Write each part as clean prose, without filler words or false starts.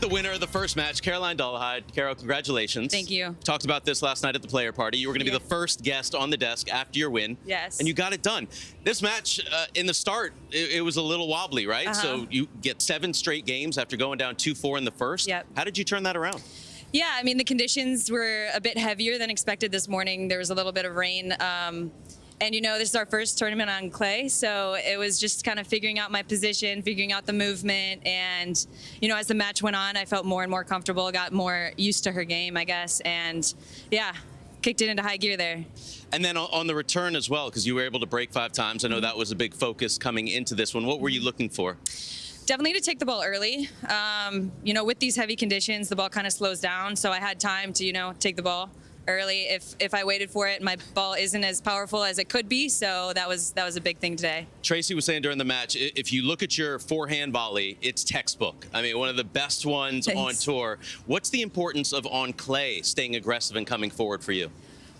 The winner of the first match, Caroline Dolehide. Carol, congratulations. Thank you. Talked about this last night at the player party. You were going to be the first guest on the desk after your win. Yes. And you got it done. This match, in the start, it was a little wobbly, right? So you get 7 straight games after going down 2-4 in the first. Yep. How did you turn that around? Yeah, I mean, the conditions were a bit heavier than expected this morning. There was a little bit of rain. And, you know, this is our first tournament on clay, so it was just kind of figuring out my position, figuring out the movement. And, you know, as the match went on, I felt more and more comfortable, got more used to her game, I guess. And, yeah, kicked it into high gear there. And then on the return as well, because you were able to break 5 times. I know that was a big focus coming into this one. What were you looking for? Definitely to take the ball early. You know, with these heavy conditions, the ball kind of slows down, so I had time to, you know, take the ball early. If I waited for it, my ball isn't as powerful as it could be, so that was a big thing today. Tracy was saying during the match, if you look at your forehand volley, it's textbook. I mean, one of the best ones on tour. What's the importance of on clay staying aggressive and coming forward for you?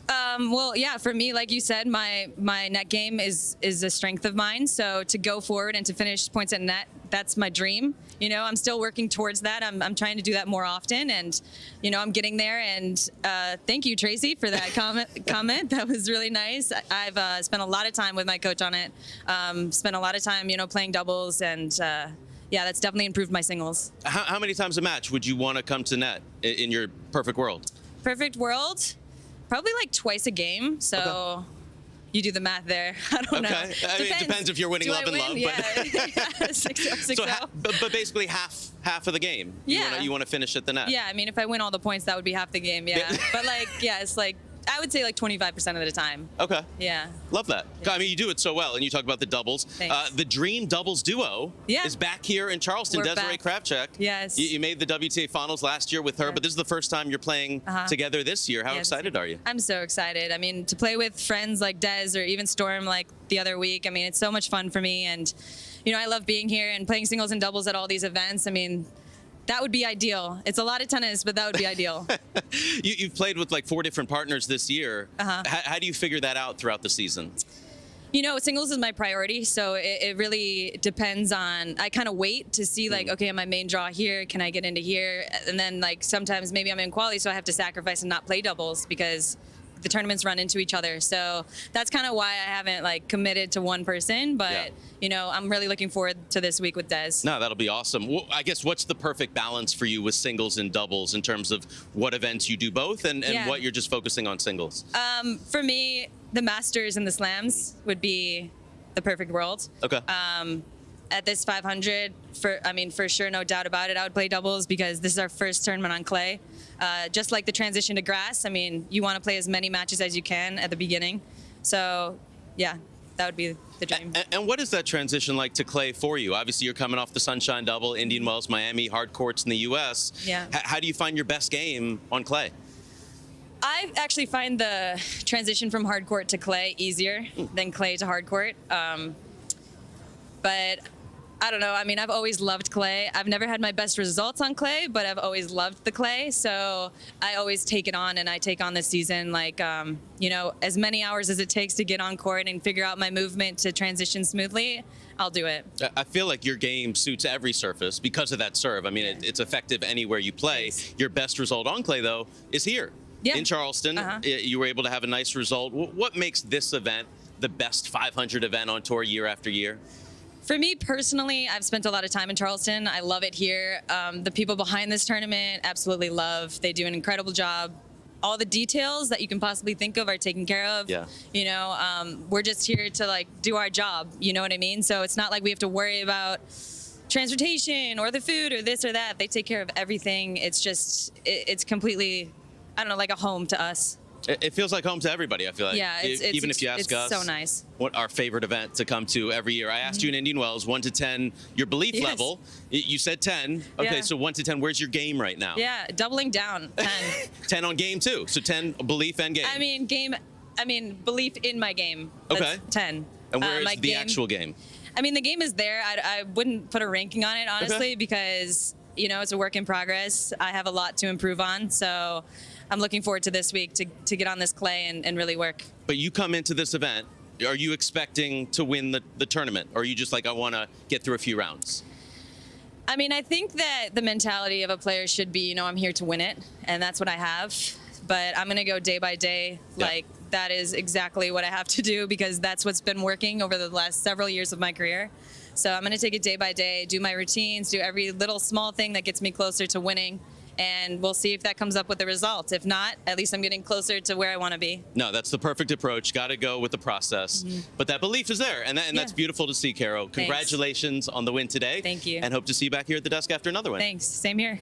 Well, yeah, for me, like you said, my net game is a strength of mine. So to go forward and to finish points at net, that's my dream. You know, I'm still working towards that. I'm trying to do that more often, and you know, I'm getting there. And thank you, Tracy, for that comment. That was really nice. I've spent a lot of time with my coach on it. Spent a lot of time, you know, playing doubles, and yeah, that's definitely improved my singles. How many times a match would you want to come to net in your perfect world? Perfect world? Probably like twice a game, so okay. You do the math there. I don't know. I mean, it depends if you're winning love and love. Yeah, yeah. 6-0. So but basically half of the game. Yeah. You want to finish at the net. Yeah, I mean, if I win all the points, that would be half the game. Yeah, but like, yeah, it's like I would say like 25% of the time. Okay. Yeah. Love that. Yeah. I mean, you do it so well, and you talk about the doubles. The dream doubles duo is back here in Charleston. We're Desiree back. Kravchuk. Yes. You made the WTA finals last year with her, but this is the first time you're playing together this year. How excited are you? I'm so excited. I mean, to play with friends like Des or even Storm like the other week, I mean, it's so much fun for me. And, you know, I love being here and playing singles and doubles at all these events. I mean, that would be ideal. It's a lot of tennis, but that would be ideal. You've played with like 4 different partners this year. How do you figure that out throughout the season? You know, singles is my priority, so it really depends on, I kind of wait to see like, okay, my main draw here, can I get into here? And then like sometimes maybe I'm in quali, so I have to sacrifice and not play doubles because the tournaments run into each other. So that's kind of why I haven't like committed to one person, but you know, I'm really looking forward to this week with Des. No, that'll be awesome. Well, I guess what's the perfect balance for you with singles and doubles in terms of what events you do both and what you're just focusing on singles? For me, the Masters and the Slams would be the perfect world. Okay. At this 500, for sure, no doubt about it, I would play doubles because this is our first tournament on clay. Just like the transition to grass, I mean, you want to play as many matches as you can at the beginning. So, yeah, that would be the dream. And what is that transition like to clay for you? Obviously, you're coming off the Sunshine Double, Indian Wells, Miami, hard courts in the U.S. Yeah. How do you find your best game on clay? I actually find the transition from hard court to clay easier than clay to hard court. But I don't know. I mean, I've always loved clay. I've never had my best results on clay, but I've always loved the clay. So I always take it on, and I take on this season, like, you know, as many hours as it takes to get on court and figure out my movement to transition smoothly, I'll do it. I feel like your game suits every surface because of that serve. I mean, it's effective anywhere you play. Thanks. Your best result on clay, though, is here in Charleston. You were able to have a nice result. What makes this event the best 500 event on tour year after year? For me personally, I've spent a lot of time in Charleston. I love it here. The people behind this tournament, absolutely love. They do an incredible job. All the details that you can possibly think of are taken care of. Yeah. You know, we're just here to like do our job. You know what I mean? So it's not like we have to worry about transportation or the food or this or that. They take care of everything. It's just, it's completely, I don't know, like a home to us. It feels like home to everybody, I feel like. Yeah, even if you ask us, so nice. What our favorite event to come to every year. I asked you in Indian Wells, 1 to 10, your belief level. You said 10. Okay, so 1 to 10, where's your game right now? Yeah, doubling down, 10. 10 on game too, so 10 belief and game. I mean, belief in my game. That's 10. And where's the actual game? I mean, the game is there. I wouldn't put a ranking on it, honestly, because, you know, it's a work in progress. I have a lot to improve on, so I'm looking forward to this week to get on this clay and really work. But you come into this event, are you expecting to win the tournament? Or are you just like, I want to get through a few rounds? I mean, I think that the mentality of a player should be, I'm here to win it, and that's what I have. But I'm going to go day by day. Yeah. Like, that is exactly what I have to do because that's what's been working over the last several years of my career. So I'm going to take it day by day, do my routines, do every little small thing that gets me closer to winning. And we'll see if that comes up with a result. If not, at least I'm getting closer to where I want to be. No, that's the perfect approach. Got to go with the process. But that belief is there, and that's beautiful to see, Carol. Congratulations on the win today. Thank you. And hope to see you back here at the desk after another one. Thanks. Same here.